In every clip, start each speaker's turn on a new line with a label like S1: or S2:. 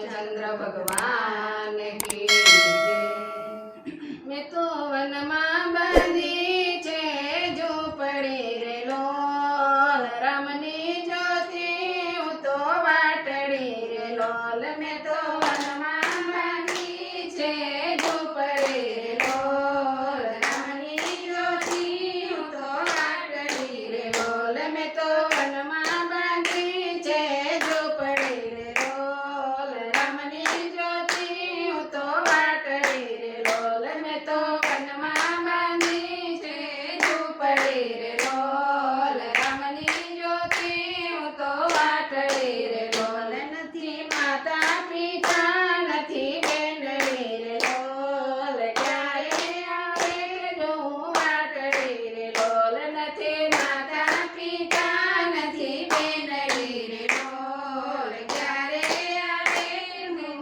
S1: चंद्र भगवान की जय। मैं तो वनमा बंदी छे झूंपड़ी रे लोल, रामनी ज्योति हूँ तो वाटड़ी रे लोल। मैं तो वनमा बंदी छे झूंपड़ी रे लोल, रामनी ज्योति हूँ तो वाटड़ी रे लोल। मैं तो वनमा बंदी छे झूंपड़ी रे लोल, रामनी ज्योति हूँ तो वाटड़ी रे लोल। मैं तो वनमा बंदी छे झूंपड़ी रे लोल, रामनी ज्योति हूँ तो वाटड़ी रे लोल। નથી માતા પિતા નથી બેનડી રે લોલ, ક્યારે આવે જો હું વાટડી રે લોલ। નથી માતા પિતા નથી બેનડી રે લોલ, ક્યારે આવે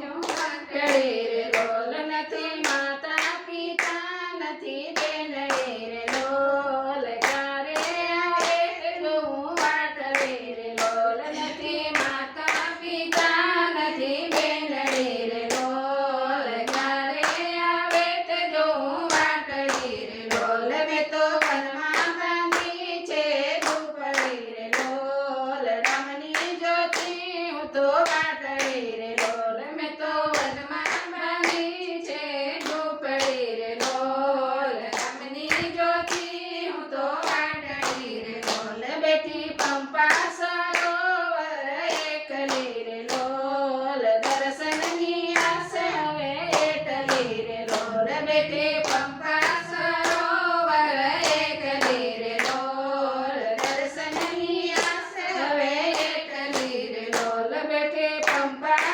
S1: જો વાટડી રે લોલ। નથી માતા પિતા નથી બેનડી રે લોલ, ક્યારે આવે જો હું વાટડી રે લોલ। નથી માતા પિતા નથી બેનડી રે લોલ, ક્યારે આવે તે જો હું વાટડી રે લોલ। મેં તો વનમાં બાંધી છે ઝૂંપડી રે લોલ, રામની જ્યોતિ હું તો વાટડી રે લોલ। મેં તો વનમાં બાંધી છે ઝૂંપડી રે લોલ, રામની જ્યોતિ હું તો વાટડી રે લોલ। બેઠી પંપા સરોવર એકલી રે લોલ, દર્શનની આસે હવે એટલી રે લોલ। બેઠી પંપા સરોવર એકલી રે લોલ, દર્શનની આસે હવે એટલી રે લોલ। બેઠી પંપા